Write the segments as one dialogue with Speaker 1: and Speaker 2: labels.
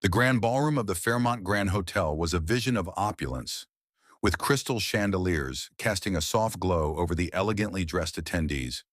Speaker 1: The grand ballroom of the Fairmont Grand Hotel was a vision of opulence, with crystal chandeliers casting a soft glow over the elegantly dressed attendees.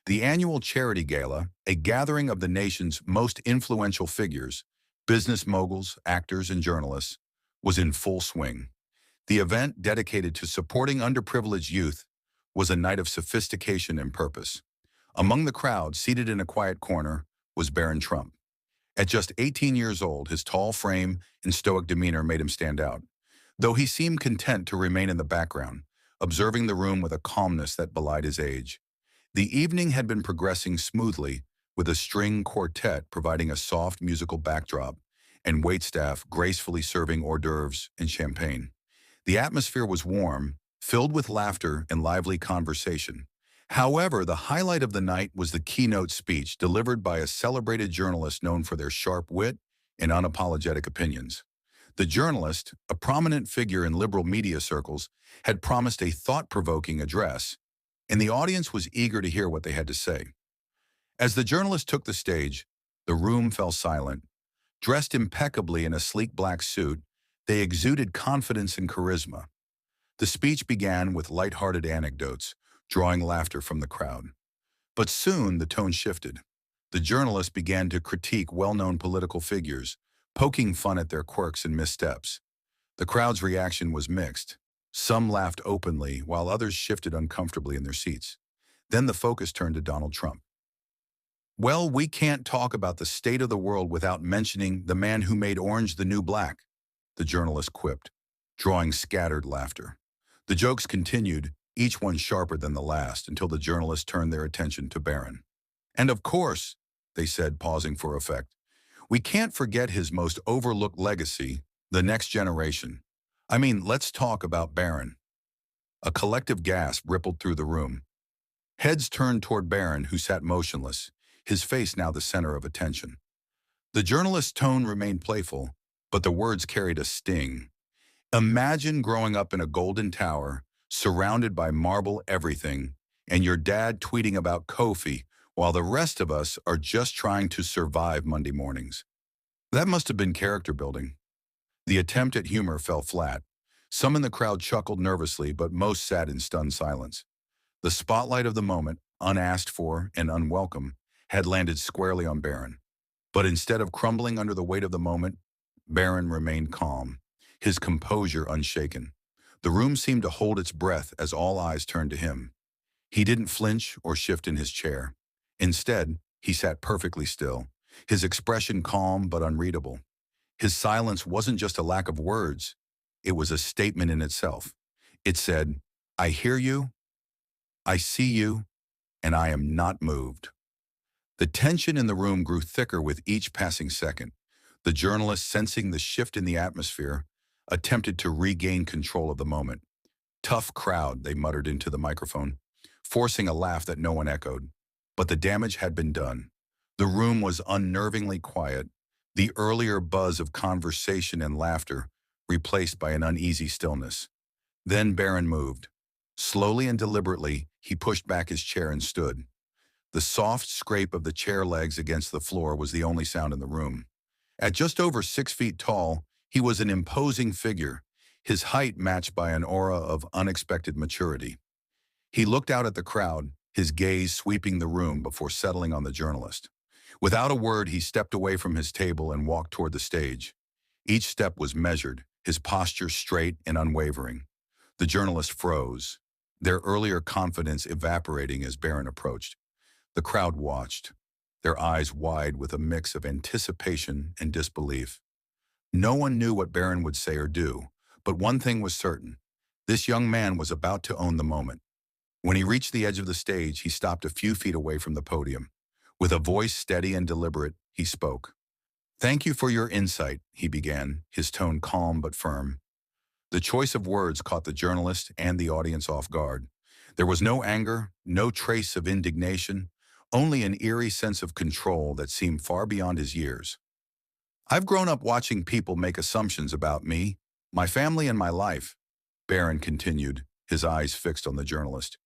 Speaker 1: The annual charity gala, a gathering of the nation's most influential figures, business moguls, actors, and journalists, was in full swing. The event, dedicated to supporting underprivileged youth, was a night of sophistication and purpose. Among the crowd, seated in a quiet corner, was Barron Trump. At just 18 years old, his tall frame and stoic demeanor made him stand out, though he seemed content to remain in the background, observing the room with a calmness that belied his age. The evening had been progressing smoothly, with a string quartet providing a soft musical backdrop and waitstaff gracefully serving hors d'oeuvres and champagne. The atmosphere was warm, filled with laughter and lively conversation. However, the highlight of the night was the keynote speech delivered by a celebrated journalist known for their sharp wit and unapologetic opinions. The journalist, a prominent figure in liberal media circles, had promised a thought-provoking address, and the audience was eager to hear what they had to say. As the journalist took the stage, the room fell silent. Dressed impeccably in a sleek black suit, they exuded confidence and charisma. The speech began with light-hearted anecdotes, drawing laughter from the crowd. But soon the tone shifted. The journalist began to critique well-known political figures, poking fun at their quirks and missteps. The crowd's reaction was mixed. Some laughed openly, while others shifted uncomfortably in their seats. Then the focus turned to Donald Trump. "Well, we can't talk about the state of the world without mentioning the man who made orange the new black," the journalist quipped, drawing scattered laughter. The jokes continued, each one sharper than the last, until the journalists turned their attention to Barron. "And of course," they said, pausing for effect, "we can't forget his most overlooked legacy, the next generation. I mean, let's talk about Barron." A collective gasp rippled through the room. Heads turned toward Barron, who sat motionless, his face now the center of attention. The journalist's tone remained playful, but the words carried a sting. "Imagine growing up in a golden tower, surrounded by marble everything, and your dad tweeting about Kofi while the rest of us are just trying to survive Monday mornings. That must have been character building." The attempt at humor fell flat. Some in the crowd chuckled nervously, but most sat in stunned silence. The spotlight of the moment, unasked for and unwelcome, had landed squarely on Barron. But instead of crumbling under the weight of the moment, Barron remained calm, his composure unshaken. The room seemed to hold its breath as all eyes turned to him. He didn't flinch or shift in his chair. Instead, he sat perfectly still, his expression calm but unreadable. His silence wasn't just a lack of words, it was a statement in itself. It said, "I hear you, I see you, and I am not moved." The tension in the room grew thicker with each passing second. The journalist, sensing the shift in the atmosphere, attempted to regain control of the moment. "Tough crowd," they muttered into the microphone, forcing a laugh that no one echoed. But the damage had been done. The room was unnervingly quiet, the earlier buzz of conversation and laughter replaced by an uneasy stillness. Then Barron moved. Slowly and deliberately, he pushed back his chair and stood. The soft scrape of the chair legs against the floor was the only sound in the room. At just over 6 feet tall, he was an imposing figure, his height matched by an aura of unexpected maturity. He looked out at the crowd, his gaze sweeping the room before settling on the journalist. Without a word, he stepped away from his table and walked toward the stage. Each step was measured, his posture straight and unwavering. The journalist froze, their earlier confidence evaporating as Barron approached. The crowd watched, their eyes wide with a mix of anticipation and disbelief. No one knew what Barron would say or do, but one thing was certain. This young man was about to own the moment. When he reached the edge of the stage, he stopped a few feet away from the podium. With a voice steady and deliberate, he spoke. "Thank you for your insight," he began, his tone calm but firm. The choice of words caught the journalist and the audience off guard. There was no anger, no trace of indignation, only an eerie sense of control that seemed far beyond his years. "I've grown up watching people make assumptions about me, my family, and my life," Barron continued, his eyes fixed on the journalist.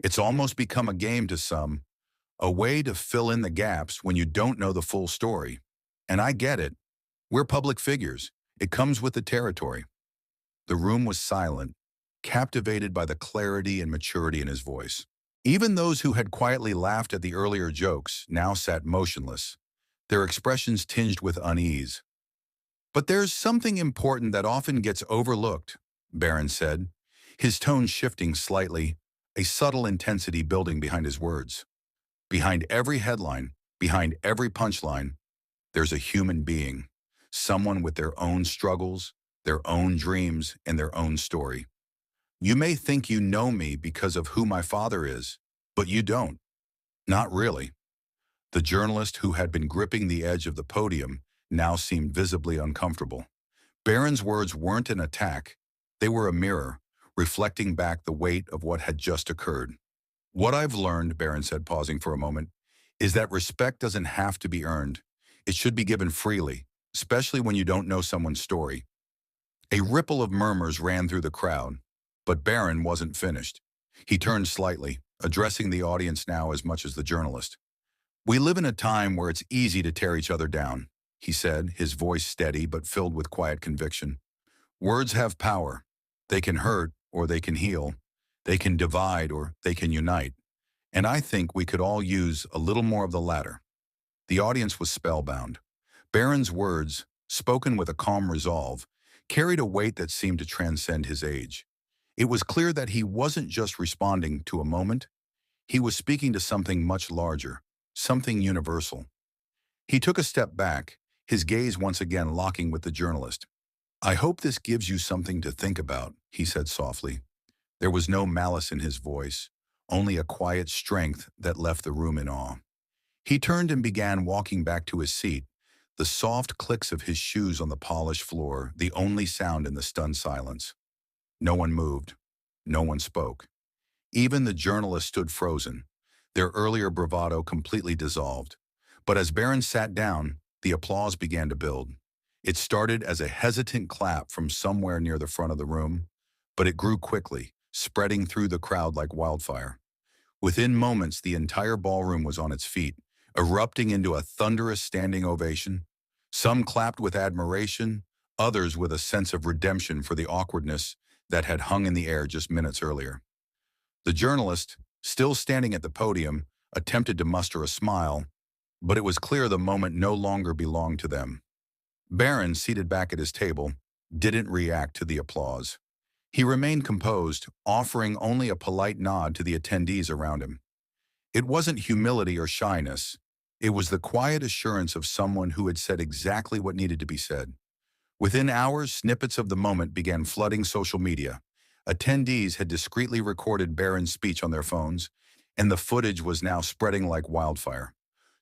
Speaker 1: "It's almost become a game to some, a way to fill in the gaps when you don't know the full story. And I get it. We're public figures. It comes with the territory. The room was silent, captivated by the clarity and maturity in his voice. Even those who had quietly laughed at the earlier jokes now sat motionless, their expressions tinged with unease. "But there's something important that often gets overlooked," Barron said, his tone shifting slightly, a subtle intensity building behind his words. "Behind every headline, behind every punchline, there's a human being, someone with their own struggles, their own dreams, and their own story. You may think you know me because of who my father is, but you don't. Not really." The journalist who had been gripping the edge of the podium now seemed visibly uncomfortable. Barron's words weren't an attack. They were a mirror, reflecting back the weight of what had just occurred. "What I've learned," Barron said, pausing for a moment, "is that respect doesn't have to be earned. It should be given freely, especially when you don't know someone's story." A ripple of murmurs ran through the crowd, but Barron wasn't finished. He turned slightly, addressing the audience now as much as the journalist. "We live in a time where it's easy to tear each other down," he said, his voice steady but filled with quiet conviction. "Words have power. They can hurt or they can heal. They can divide or they can unite. And I think we could all use a little more of the latter." The audience was spellbound. Barron's words, spoken with a calm resolve, carried a weight that seemed to transcend his age. It was clear that he wasn't just responding to a moment. He was speaking to something much larger, something universal. He took a step back, his gaze once again locking with the journalist. "I hope this gives you something to think about," he said softly. There was no malice in his voice, only a quiet strength that left the room in awe. He turned and began walking back to his seat, the soft clicks of his shoes on the polished floor the only sound in the stunned silence. No one moved. No one spoke. Even the journalists stood frozen, their earlier bravado completely dissolved. But as Barron sat down, the applause began to build. It started as a hesitant clap from somewhere near the front of the room, but it grew quickly, spreading through the crowd like wildfire. Within moments, the entire ballroom was on its feet, erupting into a thunderous standing ovation. Some clapped with admiration, others with a sense of redemption for the awkwardness that had hung in the air just minutes earlier. The journalist, still standing at the podium, attempted to muster a smile, but it was clear the moment no longer belonged to them. Barron, seated back at his table, didn't react to the applause. He remained composed, offering only a polite nod to the attendees around him. It wasn't humility or shyness. It was the quiet assurance of someone who had said exactly what needed to be said. Within hours, snippets of the moment began flooding social media. Attendees had discreetly recorded Barron's speech on their phones, and the footage was now spreading like wildfire.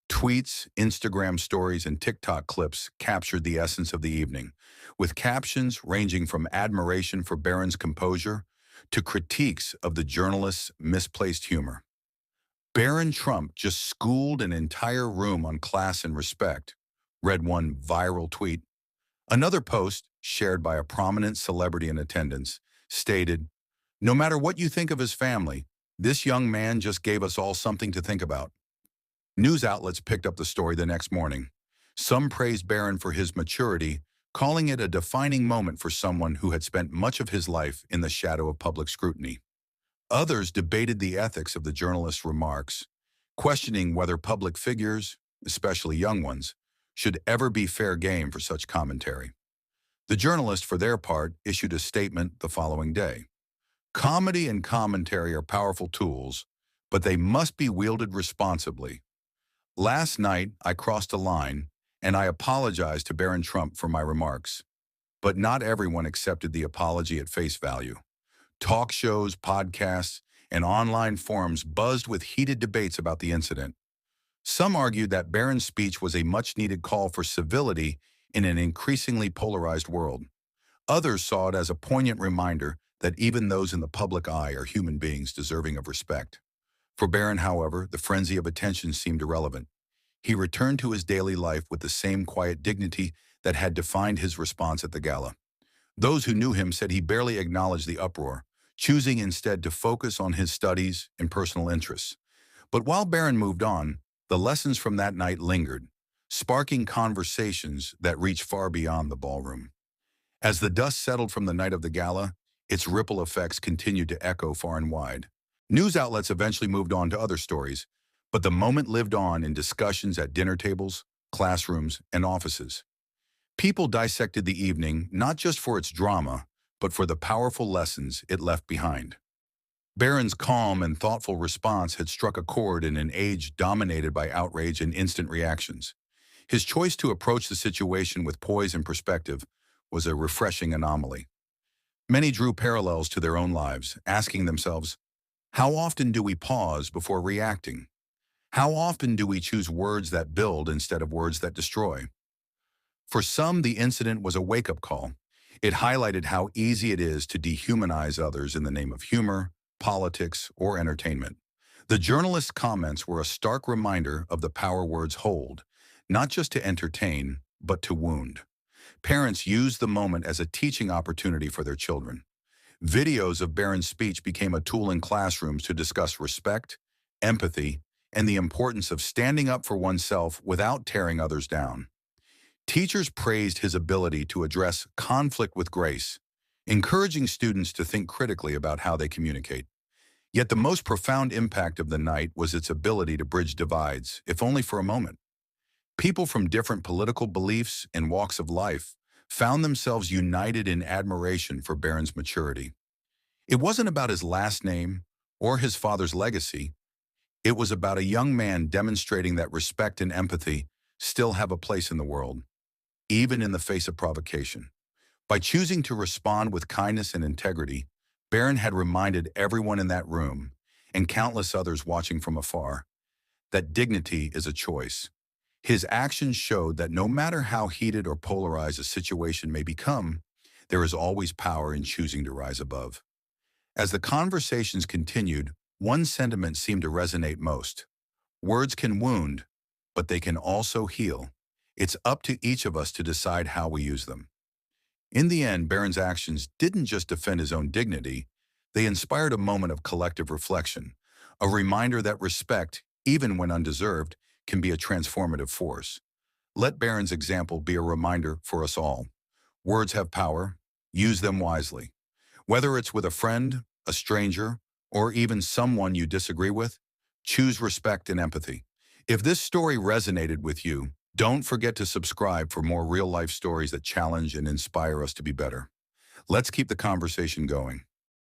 Speaker 1: Tweets, Instagram stories, and TikTok clips captured the essence of the evening, with captions ranging from admiration for Barron's composure to critiques of the journalist's misplaced humor. "Barron Trump just schooled an entire room on class and respect," read one viral tweet. Another post, shared by a prominent celebrity in attendance, stated, "No matter what you think of his family, this young man just gave us all something to think about." News outlets picked up the story the next morning. Some praised Barron for his maturity, calling it a defining moment for someone who had spent much of his life in the shadow of public scrutiny. Others debated the ethics of the journalist's remarks, questioning whether public figures, especially young ones, should ever be fair game for such commentary. The journalists, for their part, issued a statement the following day. "Comedy and commentary are powerful tools, but they must be wielded responsibly. Last night, I crossed a line, and I apologized to Barron Trump for my remarks. But not everyone accepted the apology at face value. Talk shows, podcasts, and online forums buzzed with heated debates about the incident. Some argued that Barron's speech was a much-needed call for civility in an increasingly polarized world. Others saw it as a poignant reminder that even those in the public eye are human beings deserving of respect. For Barron, however, the frenzy of attention seemed irrelevant. He returned to his daily life with the same quiet dignity that had defined his response at the gala. Those who knew him said he barely acknowledged the uproar, choosing instead to focus on his studies and personal interests. But while Barron moved on, the lessons from that night lingered. sparking conversations that reach far beyond the ballroom. As the dust settled from the night of the gala, its ripple effects continued to echo far and wide. News outlets eventually moved on to other stories, but the moment lived on in discussions at dinner tables, classrooms, and offices. People dissected the evening not just for its drama, but for the powerful lessons it left behind. Barron's calm and thoughtful response had struck a chord in an age dominated by outrage and instant reactions. His choice to approach the situation with poise and perspective was a refreshing anomaly. Many drew parallels to their own lives, asking themselves, how often do we pause before reacting? How often do we choose words that build instead of words that destroy? For some, the incident was a wake-up call. It highlighted how easy it is to dehumanize others in the name of humor, politics, or entertainment. The journalist's comments were a stark reminder of the power words hold, not just to entertain, but to wound. Parents used the moment as a teaching opportunity for their children. Videos of Barron's speech became a tool in classrooms to discuss respect, empathy, and the importance of standing up for oneself without tearing others down. Teachers praised his ability to address conflict with grace, encouraging students to think critically about how they communicate. Yet the most profound impact of the night was its ability to bridge divides, if only for a moment. People from different political beliefs and walks of life found themselves united in admiration for Barron's maturity. It wasn't about his last name or his father's legacy. It was about a young man demonstrating that respect and empathy still have a place in the world, even in the face of provocation. By choosing to respond with kindness and integrity, Barron had reminded everyone in that room, and countless others watching from afar, that dignity is a choice. His actions showed that no matter how heated or polarized a situation may become, there is always power in choosing to rise above. As the conversations continued, one sentiment seemed to resonate most. Words can wound, but they can also heal. It's up to each of us to decide how we use them. In the end, Barron's actions didn't just defend his own dignity, they inspired a moment of collective reflection, a reminder that respect, even when undeserved, can be a transformative force. Let Barron's example be a reminder for us all. Words have power, use them wisely. Whether it's with a friend, a stranger, or even someone you disagree with, choose respect and empathy. If this story resonated with you, don't forget to subscribe for more real-life stories that challenge and inspire us to be better. Let's keep the conversation going.